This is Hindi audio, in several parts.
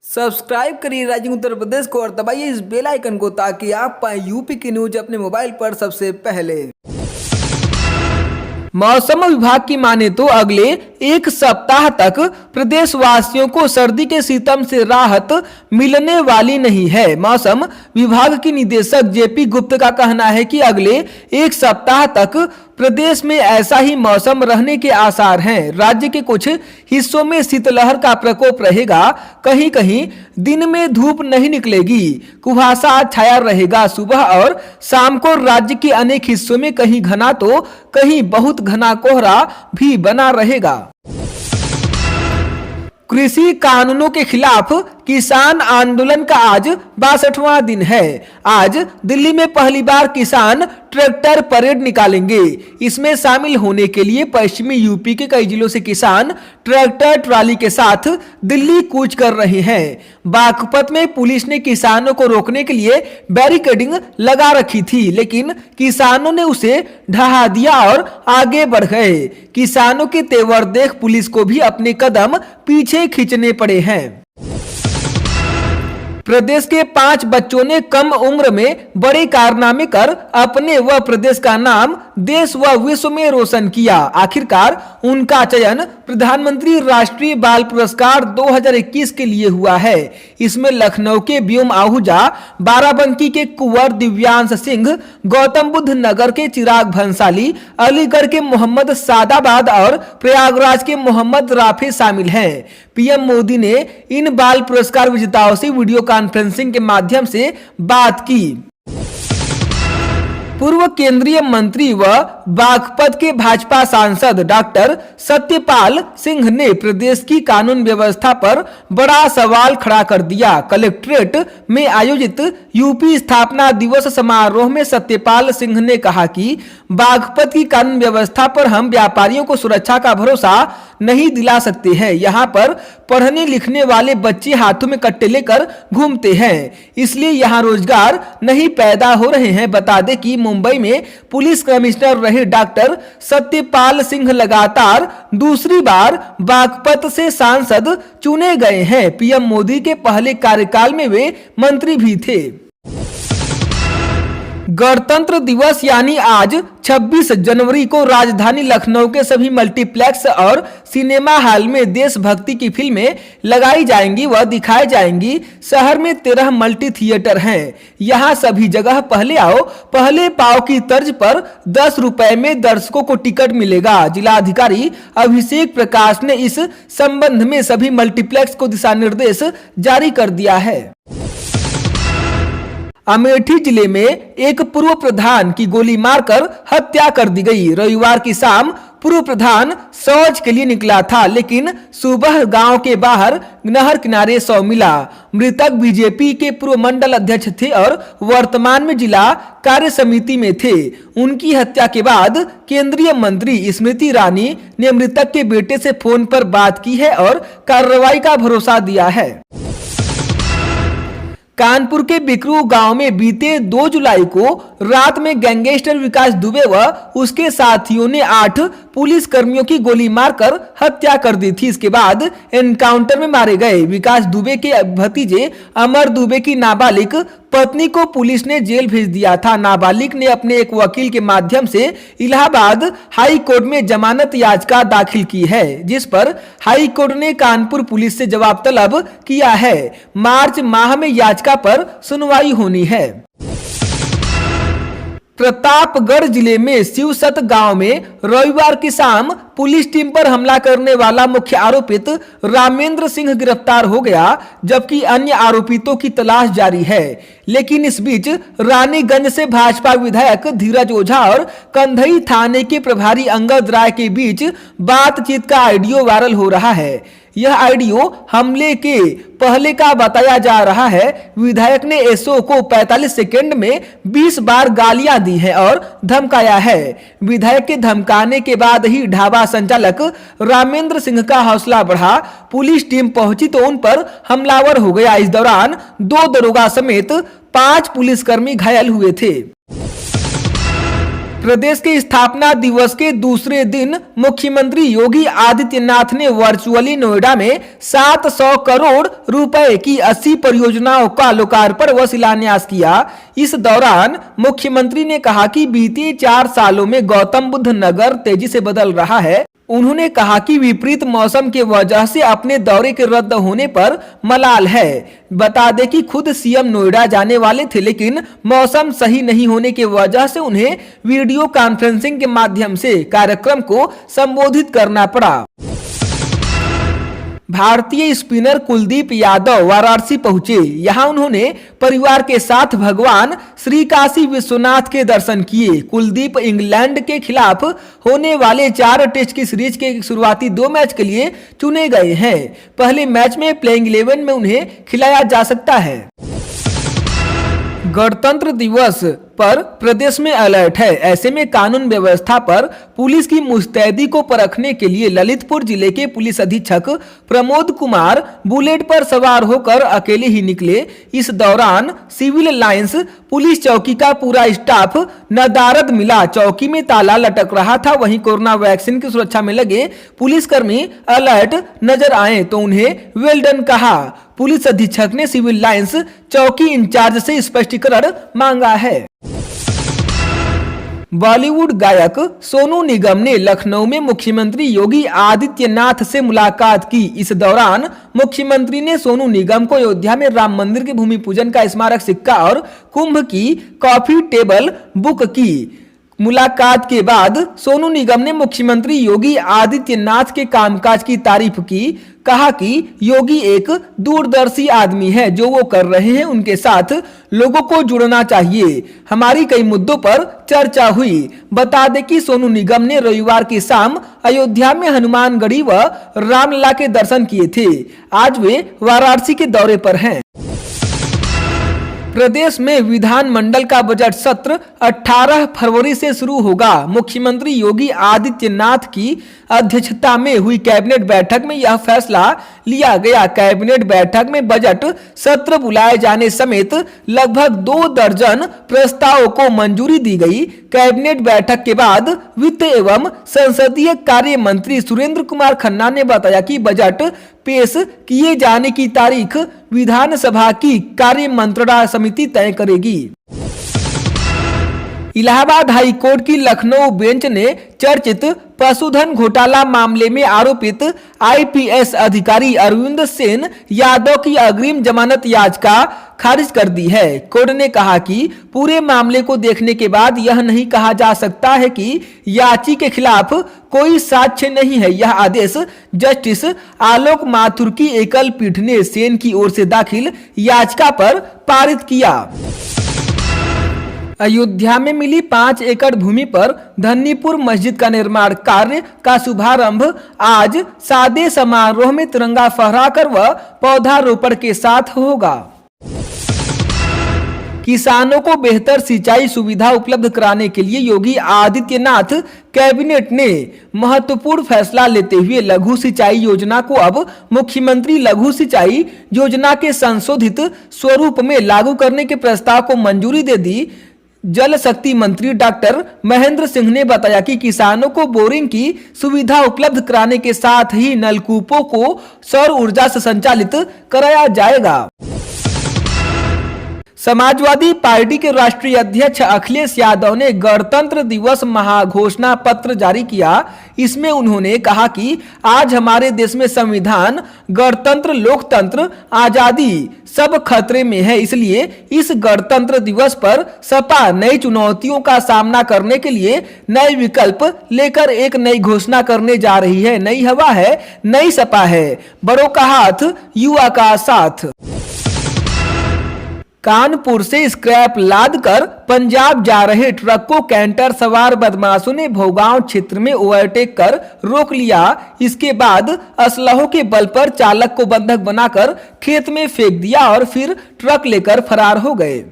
सब्सक्राइब करिए राइजिंग उत्तर प्रदेश को और दबाइए इस बेल आइकन को ताकि आप पाए यूपी की न्यूज अपने मोबाइल पर सबसे पहले। मौसम विभाग की माने तो अगले एक सप्ताह तक प्रदेशवासियों को सर्दी के सितम से राहत मिलने वाली नहीं है। मौसम विभाग की निदेशक जेपी गुप्ता का कहना है कि अगले एक सप्ताह तक प्रदेश में ऐसा ही मौसम रहने के आसार हैं। राज्य के कुछ हिस्सों में शीतलहर का प्रकोप रहेगा। कहीं कहीं दिन में धूप नहीं निकलेगी, कुहासा छाया रहेगा। सुबह और शाम को राज्य के अनेक हिस्सों में कहीं घना तो कहीं बहुत घना कोहरा भी बना रहेगा। कृषि कानूनों के खिलाफ किसान आंदोलन का आज 62वां दिन है। आज दिल्ली में पहली बार किसान ट्रैक्टर परेड निकालेंगे। इसमें शामिल होने के लिए पश्चिमी यूपी के कई जिलों से किसान ट्रैक्टर ट्राली के साथ दिल्ली कूच कर रहे हैं। बागपत में पुलिस ने किसानों को रोकने के लिए बैरिकेडिंग लगा रखी थी, लेकिन किसानों ने उसे ढहा दिया और आगे बढ़ गए। किसानों के तेवर देख पुलिस को भी अपने कदम पीछे खींचने पड़े हैं। प्रदेश के 5 बच्चों ने कम उम्र में बड़े कारनामे कर अपने व प्रदेश का नाम देश व विश्व में रोशन किया। आखिरकार उनका चयन प्रधानमंत्री राष्ट्रीय बाल पुरस्कार 2021 के लिए हुआ है। इसमें लखनऊ के व्योम आहूजा, बाराबंकी के कुंवर दिव्यांश सिंह, गौतम बुद्ध नगर के चिराग भंसाली, अलीगढ़ के मोहम्मद सादाबाद और प्रयागराज के मोहम्मद राफे शामिल हैं। पीएम मोदी ने इन बाल पुरस्कार विजेताओं से वीडियो कॉन्फ्रेंसिंग के माध्यम से बात की। पूर्व केंद्रीय मंत्री व बागपत के भाजपा सांसद डॉक्टर सत्यपाल सिंह ने प्रदेश की कानून व्यवस्था पर बड़ा सवाल खड़ा कर दिया। कलेक्ट्रेट में आयोजित यूपी स्थापना दिवस समारोह में सत्यपाल सिंह ने कहा कि बागपत की कानून व्यवस्था पर हम व्यापारियों को सुरक्षा का भरोसा नहीं दिला सकते हैं। यहाँ पर पढ़ने लिखने वाले बच्चे हाथों में कट्टे लेकर घूमते हैं, इसलिए यहाँ रोजगार नहीं पैदा हो रहे हैं। बता दें कि मुंबई में पुलिस कमिश्नर रहे डॉक्टर सत्यपाल सिंह लगातार दूसरी बार बागपत से सांसद चुने गए हैं। पीएम मोदी के पहले कार्यकाल में वे मंत्री भी थे। गणतंत्र दिवस यानी आज 26 जनवरी को राजधानी लखनऊ के सभी मल्टीप्लेक्स और सिनेमा हॉल में देशभक्ति की फिल्में लगाई जाएंगी व दिखाई जाएंगी। शहर में 13 मल्टी थिएटर हैं। यहां सभी जगह पहले आओ पहले पाओ की तर्ज पर 10 रुपए में दर्शकों को टिकट मिलेगा। जिलाधिकारी अभिषेक प्रकाश ने इस संबंध में सभी मल्टीप्लेक्स को दिशा निर्देश जारी कर दिया है। अमेठी जिले में एक पूर्व प्रधान की गोली मारकर हत्या कर दी गई। रविवार की शाम पूर्व प्रधान शौच के लिए निकला था, लेकिन सुबह गांव के बाहर नहर किनारे शव मिला। मृतक बीजेपी के पूर्व मंडल अध्यक्ष थे और वर्तमान में जिला कार्य समिति में थे। उनकी हत्या के बाद केंद्रीय मंत्री स्मृति ईरानी ने मृतक के बेटे से फोन पर बात की है और कार्रवाई का भरोसा दिया है। कानपुर के बिकरू गांव में बीते 2 जुलाई को रात में गैंगस्टर विकास दुबे व उसके साथियों ने 8 पुलिस कर्मियों की गोली मारकर हत्या कर दी थी। इसके बाद एनकाउंटर में मारे गए। विकास दुबे के भतीजे अमर दुबे की नाबालिग पत्नी को पुलिस ने जेल भेज दिया था। नाबालिग ने अपने एक वकील के माध्यम से इलाहाबाद हाई कोर्ट में जमानत याचिका दाखिल की है, जिस पर हाई कोर्ट ने कानपुर पुलिस से जवाब तलब किया है। मार्च माह में याचिका पर सुनवाई होनी है। प्रतापगढ़ जिले में शिवसत गांव में रविवार की शाम पुलिस टीम पर हमला करने वाला मुख्य आरोपित रामेंद्र सिंह गिरफ्तार हो गया, जबकि अन्य आरोपितों की तलाश जारी है। लेकिन इस बीच रानीगंज से भाजपा विधायक धीरज ओझा और कंधई थाने के प्रभारी अंगद राय के बीच बातचीत का ऑडियो वायरल हो रहा है। यह ऑडियो हमले के पहले का बताया जा रहा है। विधायक ने एसओ को 45 सेकंड में 20 बार गालियां दी है और धमकाया है। विधायक के धमकाने के बाद ही ढाबा संचालक रामेंद्र सिंह का हौसला बढ़ा। पुलिस टीम पहुंची तो उन पर हमलावर हो गया। इस दौरान 2 दरोगा समेत 5 पुलिसकर्मी घायल हुए थे। प्रदेश के स्थापना दिवस के दूसरे दिन मुख्यमंत्री योगी आदित्यनाथ ने वर्चुअली नोएडा में 700 करोड़ रुपए की 80 परियोजनाओं का लोकार्पण व शिलान्यास किया। इस दौरान मुख्यमंत्री ने कहा कि बीते 4 सालों में गौतम बुद्ध नगर तेजी से बदल रहा है। उन्होंने कहा कि विपरीत मौसम के वजह से अपने दौरे के रद्द होने पर मलाल है। बता दें कि खुद सीएम नोएडा जाने वाले थे, लेकिन मौसम सही नहीं होने की वजह से उन्हें वीडियो कॉन्फ्रेंसिंग के माध्यम से कार्यक्रम को संबोधित करना पड़ा। भारतीय स्पिनर कुलदीप यादव वाराणसी पहुंचे। यहां उन्होंने परिवार के साथ भगवान श्री काशी विश्वनाथ के दर्शन किए। कुलदीप इंग्लैंड के खिलाफ होने वाले 4 टेस्ट की सीरीज के शुरुआती 2 मैच के लिए चुने गए हैं। पहले मैच में प्लेइंग 11 में उन्हें खिलाया जा सकता है। गणतंत्र दिवस पर प्रदेश में अलर्ट है। ऐसे में कानून व्यवस्था पर पुलिस की मुस्तैदी को परखने के लिए ललितपुर जिले के पुलिस अधीक्षक प्रमोद कुमार बुलेट पर सवार होकर अकेले ही निकले। इस दौरान सिविल लाइंस पुलिस चौकी का पूरा स्टाफ नदारद मिला। चौकी में ताला लटक रहा था। वहीं कोरोना वैक्सीन की सुरक्षा में लगे पुलिसकर्मी अलर्ट नजर आए तो उन्हें वेल डन कहा। पुलिस अधीक्षक ने सिविल लाइंस चौकी इंचार्ज से स्पष्टीकरण मांगा है। बॉलीवुड गायक सोनू निगम ने लखनऊ में मुख्यमंत्री योगी आदित्यनाथ से मुलाकात की। इस दौरान मुख्यमंत्री ने सोनू निगम को अयोध्या में राम मंदिर के भूमि पूजन का स्मारक सिक्का और कुंभ की कॉफी टेबल बुक की। मुलाकात के बाद सोनू निगम ने मुख्यमंत्री योगी आदित्यनाथ के कामकाज की तारीफ की। कहा कि योगी एक दूरदर्शी आदमी है। जो वो कर रहे हैं उनके साथ लोगों को जुड़ना चाहिए। हमारी कई मुद्दों पर चर्चा हुई। बता दें कि सोनू निगम ने रविवार की शाम अयोध्या में हनुमानगढ़ी व रामलला के दर्शन किए थे। आज वे वाराणसी के दौरे पर हैं। प्रदेश में विधानमंडल का बजट सत्र 18 फरवरी से शुरू होगा। मुख्यमंत्री योगी आदित्यनाथ की अध्यक्षता में हुई कैबिनेट बैठक में यह फैसला लिया गया। कैबिनेट बैठक में बजट सत्र बुलाए जाने समेत लगभग 2 दर्जन प्रस्तावों को मंजूरी दी गई। कैबिनेट बैठक के बाद वित्त एवं संसदीय कार्य मंत्री सुरेंद्र कुमार खन्ना ने बताया कि बजट पेश किए जाने की तारीख विधानसभा की कार्य मंत्रणा समिति तय करेगी। इलाहाबाद हाई कोर्ट की लखनऊ बेंच ने चर्चित पशुधन घोटाला मामले में आरोपित आईपीएस अधिकारी अरविंद सेन यादव की अग्रिम जमानत याचिका खारिज कर दी है। कोर्ट ने कहा कि पूरे मामले को देखने के बाद यह नहीं कहा जा सकता है कि याची के खिलाफ कोई साक्ष्य नहीं है। यह आदेश जस्टिस आलोक माथुर की एकल पीठ ने सेन की ओर से दाखिल याचिका पर पारित किया। अयोध्या में मिली 5 एकड़ भूमि पर धन्नीपुर मस्जिद का निर्माण कार्य का शुभारंभ आज सादे समारोह में तिरंगा फहराकर व पौधारोपण के साथ होगा। किसानों को बेहतर सिंचाई सुविधा उपलब्ध कराने के लिए योगी आदित्यनाथ कैबिनेट ने महत्वपूर्ण फैसला लेते हुए लघु सिंचाई योजना को अब मुख्यमंत्री लघु सिंचाई योजना के संशोधित स्वरूप में लागू करने के प्रस्ताव को मंजूरी दे दी। जल शक्ति मंत्री डॉक्टर महेंद्र सिंह ने बताया कि किसानों को बोरिंग की सुविधा उपलब्ध कराने के साथ ही नलकूपों को सौर ऊर्जा से संचालित कराया जाएगा। समाजवादी पार्टी के राष्ट्रीय अध्यक्ष अखिलेश यादव ने गणतंत्र दिवस महाघोषणा पत्र जारी किया। इसमें उन्होंने कहा कि आज हमारे देश में संविधान, गणतंत्र, लोकतंत्र, आजादी सब खतरे में है। इसलिए इस गणतंत्र दिवस पर सपा नई चुनौतियों का सामना करने के लिए नए विकल्प लेकर एक नई घोषणा करने जा रही है। नई हवा है, नई सपा है, बड़ों का हाथ, युवा का साथ। कानपुर से स्क्रैप लाद कर पंजाब जा रहे ट्रक को कैंटर सवार बदमाशों ने भोगांव क्षेत्र में ओवरटेक कर रोक लिया। इसके बाद असलहों के बल पर चालक को बंधक बनाकर खेत में फेंक दिया और फिर ट्रक लेकर फरार हो गए।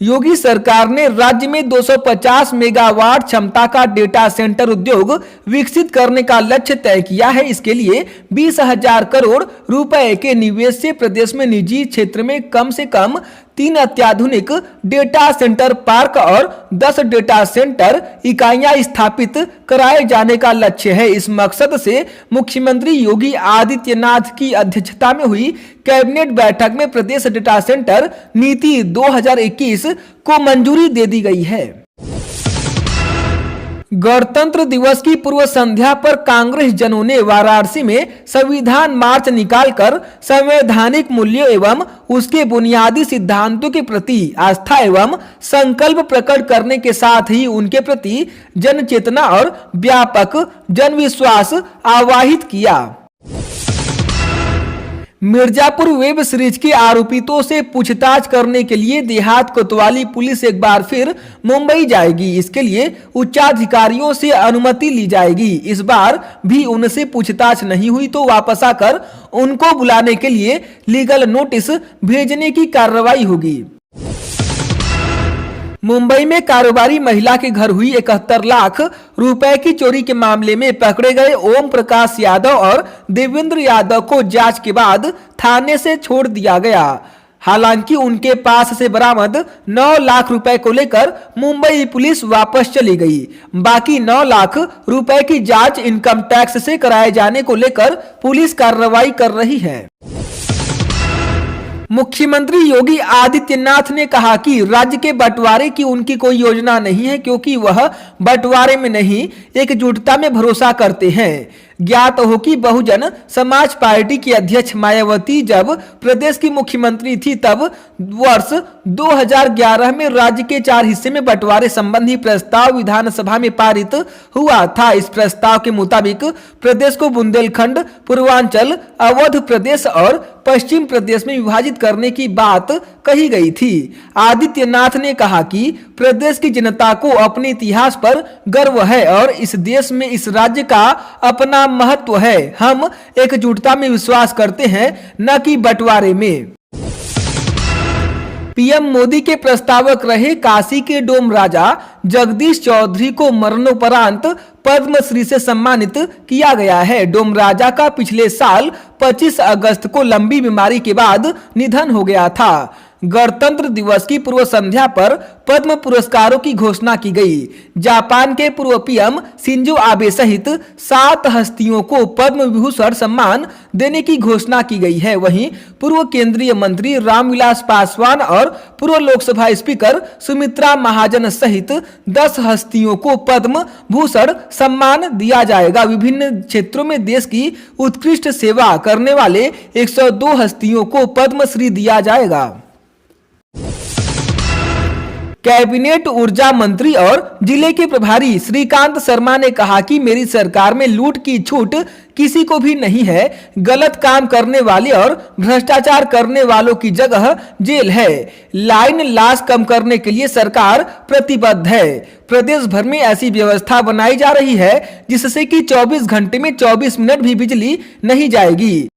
योगी सरकार ने राज्य में 250 मेगावाट क्षमता का डेटा सेंटर उद्योग विकसित करने का लक्ष्य तय किया है। इसके लिए 20,000 करोड़ रुपए के निवेश से प्रदेश में निजी क्षेत्र में कम से कम 3 अत्याधुनिक डेटा सेंटर पार्क और 10 डेटा सेंटर इकाइयां स्थापित कराए जाने का लक्ष्य है। इस मकसद से मुख्यमंत्री योगी आदित्यनाथ की अध्यक्षता में हुई कैबिनेट बैठक में प्रदेश डेटा सेंटर नीति 2021 को मंजूरी दे दी गई है। गणतंत्र दिवस की पूर्व संध्या पर कांग्रेस जनों ने वाराणसी में संविधान मार्च निकालकर संवैधानिक मूल्यों एवं उसके बुनियादी सिद्धांतों के प्रति आस्था एवं संकल्प प्रकट करने के साथ ही उनके प्रति जन चेतना और व्यापक जन विश्वास आवाहित किया। मिर्जापुर वेब सीरीज के आरोपितों से पूछताछ करने के लिए देहात कोतवाली पुलिस एक बार फिर मुंबई जाएगी। इसके लिए उच्चाधिकारियों से अनुमति ली जाएगी। इस बार भी उनसे पूछताछ नहीं हुई तो वापस आकर उनको बुलाने के लिए लीगल नोटिस भेजने की कार्रवाई होगी। मुंबई में कारोबारी महिला के घर हुई 71 लाख रुपए की चोरी के मामले में पकड़े गए ओम प्रकाश यादव और देवेंद्र यादव को जांच के बाद थाने से छोड़ दिया गया। हालांकि उनके पास से बरामद 9 लाख रुपए को लेकर मुंबई पुलिस वापस चली गई। बाकी 9 लाख रुपए की जांच इनकम टैक्स से कराए जाने को लेकर पुलिस कार्रवाई कर रही है। मुख्यमंत्री योगी आदित्यनाथ ने कहा कि राज्य के बंटवारे की उनकी कोई योजना नहीं है, क्योंकि वह बंटवारे में नहीं एकजुटता में भरोसा करते हैं। ज्ञात हो कि बहुजन समाज पार्टी की अध्यक्ष मायावती जब प्रदेश की मुख्यमंत्री थी तब वर्ष 2011 में राज्य के 4 हिस्से में बंटवारे संबंधी प्रस्ताव विधानसभा में पारित हुआ था। इस प्रस्ताव के मुताबिक प्रदेश को बुंदेलखंड, पूर्वांचल, अवध प्रदेश और पश्चिम प्रदेश में विभाजित करने की बात कही गई थी। आदित्यनाथ ने कहा कि प्रदेश की जनता को अपने इतिहास पर गर्व है और इस देश में इस राज्य का अपना महत्व है। हम एकजुटता में विश्वास करते हैं, न कि बंटवारे में। पीएम मोदी के प्रस्तावक रहे काशी के डोम राजा जगदीश चौधरी को मरणोपरांत पद्मश्री से सम्मानित किया गया है। डोम राजा का पिछले साल 25 अगस्त को लंबी बीमारी के बाद निधन हो गया था। गणतंत्र दिवस की पूर्व संध्या पर पद्म पुरस्कारों की घोषणा की गई। जापान के पूर्व पीएम शिंजो आबे सहित 7 हस्तियों को पद्म विभूषण सम्मान देने की घोषणा की गई है। वहीं पूर्व केंद्रीय मंत्री रामविलास पासवान और पूर्व लोकसभा स्पीकर सुमित्रा महाजन सहित 10 हस्तियों को पद्म भूषण सम्मान दिया जाएगा। विभिन्न क्षेत्रों में देश की उत्कृष्ट सेवा करने वाले 102 हस्तियों को पद्मश्री दिया जाएगा। कैबिनेट ऊर्जा मंत्री और जिले के प्रभारी श्रीकांत शर्मा ने कहा कि मेरी सरकार में लूट की छूट किसी को भी नहीं है। गलत काम करने वाले और भ्रष्टाचार करने वालों की जगह जेल है। लाइन लॉस कम करने के लिए सरकार प्रतिबद्ध है। प्रदेश भर में ऐसी व्यवस्था बनाई जा रही है जिससे कि 24 घंटे में 24 मिनट भी बिजली नहीं जाएगी।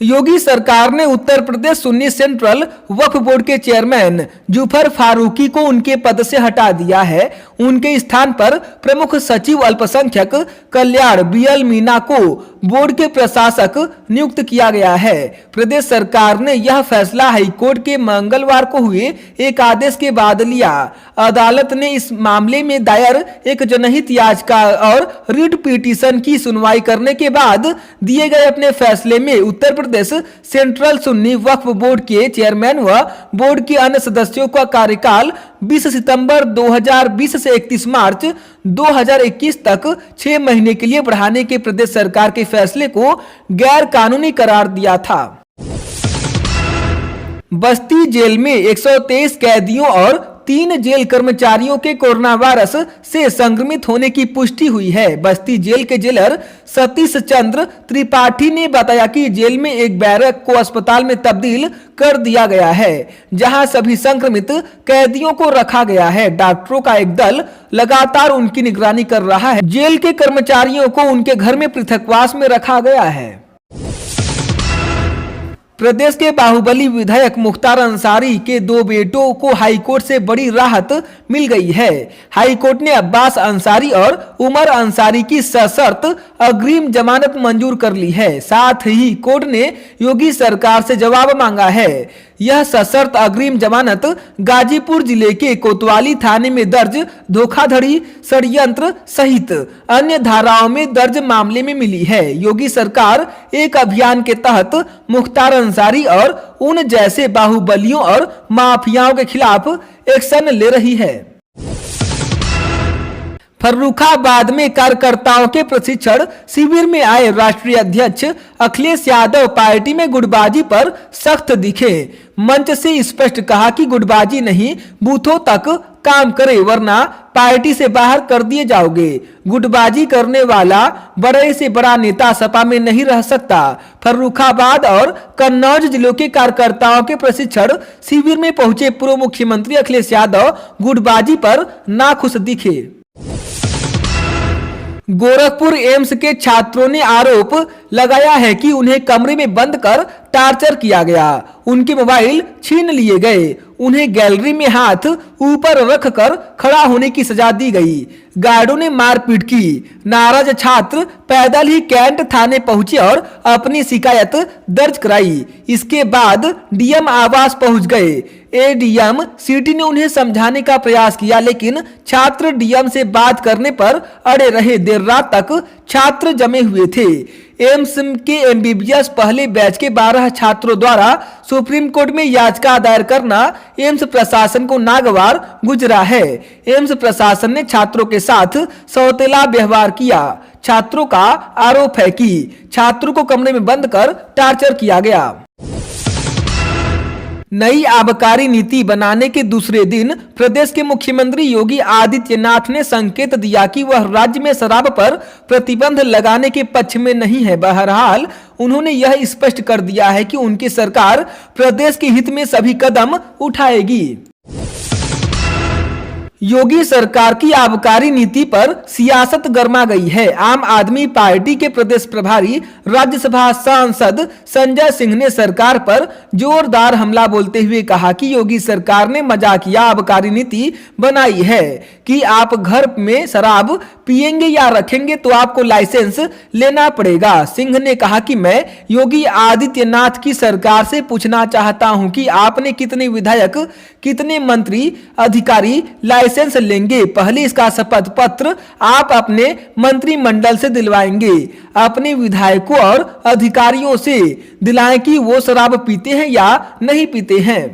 योगी सरकार ने उत्तर प्रदेश सुन्नी सेंट्रल वक्फ बोर्ड के चेयरमैन जुफर फारूकी को उनके पद से हटा दिया है। उनके स्थान पर प्रमुख सचिव अल्पसंख्यक कल्याण बीएल मीना को बोर्ड के प्रशासक नियुक्त किया गया है। प्रदेश सरकार ने यह फैसला हाईकोर्ट के मंगलवार को हुए एक आदेश के बाद लिया। अदालत ने इस मामले में दायर एक जनहित याचिका और रिट पिटीशन की सुनवाई करने के बाद दिए गए अपने फैसले में उत्तर प्रदेश सेंट्रल सुन्नी वक्फ बोर्ड के चेयरमैन व बोर्ड के अन्य सदस्यों का कार्यकाल 20 सितंबर 2020 से 31 मार्च 2021 तक 6 महीने के लिए बढ़ाने के प्रदेश सरकार के फैसले को गैर कानूनी करार दिया था। बस्ती जेल में 123 कैदियों और 3 जेल कर्मचारियों के कोरोना वायरस से संक्रमित होने की पुष्टि हुई है। बस्ती जेल के जेलर सतीश चंद्र त्रिपाठी ने बताया कि जेल में एक बैरक को अस्पताल में तब्दील कर दिया गया है, जहां सभी संक्रमित कैदियों को रखा गया है। डॉक्टरों का एक दल लगातार उनकी निगरानी कर रहा है। जेल के कर्मचारियों को उनके घर में पृथकवास में रखा गया है। प्रदेश के बाहुबली विधायक मुख्तार अंसारी के 2 बेटों को हाईकोर्ट से बड़ी राहत मिल गई है। हाईकोर्ट ने अब्बास अंसारी और उमर अंसारी की सशर्त अग्रिम जमानत मंजूर कर ली है। साथ ही कोर्ट ने योगी सरकार से जवाब मांगा है। यह सशर्त अग्रिम जमानत गाजीपुर जिले के कोतवाली थाने में दर्ज धोखाधड़ी, षड्यंत्र सहित अन्य धाराओं में दर्ज मामले में मिली है। योगी सरकार एक अभियान के तहत मुख्तार अंसारी और उन जैसे बाहुबलियों और माफियाओं के खिलाफ एक्शन ले रही है। फर्रुखाबाद में कार्यकर्ताओं के प्रशिक्षण शिविर में आए राष्ट्रीय अध्यक्ष अखिलेश यादव पार्टी में गुटबाजी पर सख्त दिखे। मंच से स्पष्ट कहा कि गुटबाजी नहीं, बूथों तक काम करे वरना पार्टी से बाहर कर दिए जाओगे। गुटबाजी करने वाला बड़े से बड़ा नेता सपा में नहीं रह सकता। फर्रुखाबाद और कन्नौज जिलों के कार्यकर्ताओं के प्रशिक्षण शिविर में पहुंचे पूर्व मुख्यमंत्री अखिलेश यादव गुटबाजी पर नाखुश दिखे। गोरखपुर एम्स के छात्रों ने आरोप लगाया है कि उन्हें कमरे में बंद कर टार्चर किया गया, उनके मोबाइल छीन लिए गए, उन्हें गैलरी में हाथ ऊपर रखकर खड़ा होने की सजा दी गई, गार्डों ने मारपीट की। नाराज छात्र पैदल ही कैंट थाने पहुंचे और अपनी शिकायत दर्ज कराई। इसके बाद डीएम आवास पहुंच गए। एडीएम सिटी ने उन्हें समझाने का प्रयास किया, लेकिन छात्र डीएम से बात करने पर अड़े रहे। देर रात तक छात्र जमे हुए थे। एम्स के एमबीबीएस पहले बैच के 12 छात्रों द्वारा सुप्रीम कोर्ट में याचिका दायर करना एम्स प्रशासन को नागवार गुजरा है। एम्स प्रशासन ने छात्रों के साथ सौतेला व्यवहार किया। छात्रों का आरोप है कि छात्रों को कमरे में बंद कर टार्चर किया गया। नई आबकारी नीति बनाने के दूसरे दिन प्रदेश के मुख्यमंत्री योगी आदित्यनाथ ने संकेत दिया कि वह राज्य में शराब पर प्रतिबंध लगाने के पक्ष में नहीं है। बहरहाल उन्होंने यह स्पष्ट कर दिया है कि उनकी सरकार प्रदेश के हित में सभी कदम उठाएगी। योगी सरकार की आबकारी नीति पर सियासत गर्मा गई है। आम आदमी पार्टी के प्रदेश प्रभारी राज्यसभा सांसद संजय सिंह ने सरकार पर जोरदार हमला बोलते हुए कहा कि योगी सरकार ने मजाकिया आबकारी नीति बनाई है कि आप घर में शराब पिएंगे या रखेंगे तो आपको लाइसेंस लेना पड़ेगा। सिंह ने कहा कि मैं योगी आदित्यनाथ की सरकार से पूछना चाहता हूं कि आपने कितने विधायक, कितने मंत्री, अधिकारी लाइसेंस लेंगे? पहले इसका शपथ पत्र आप अपने मंत्रिमंडल से दिलवाएंगे, अपने विधायकों और अधिकारियों से दिलाएं कि वो शराब पीते हैं या नहीं पीते हैं।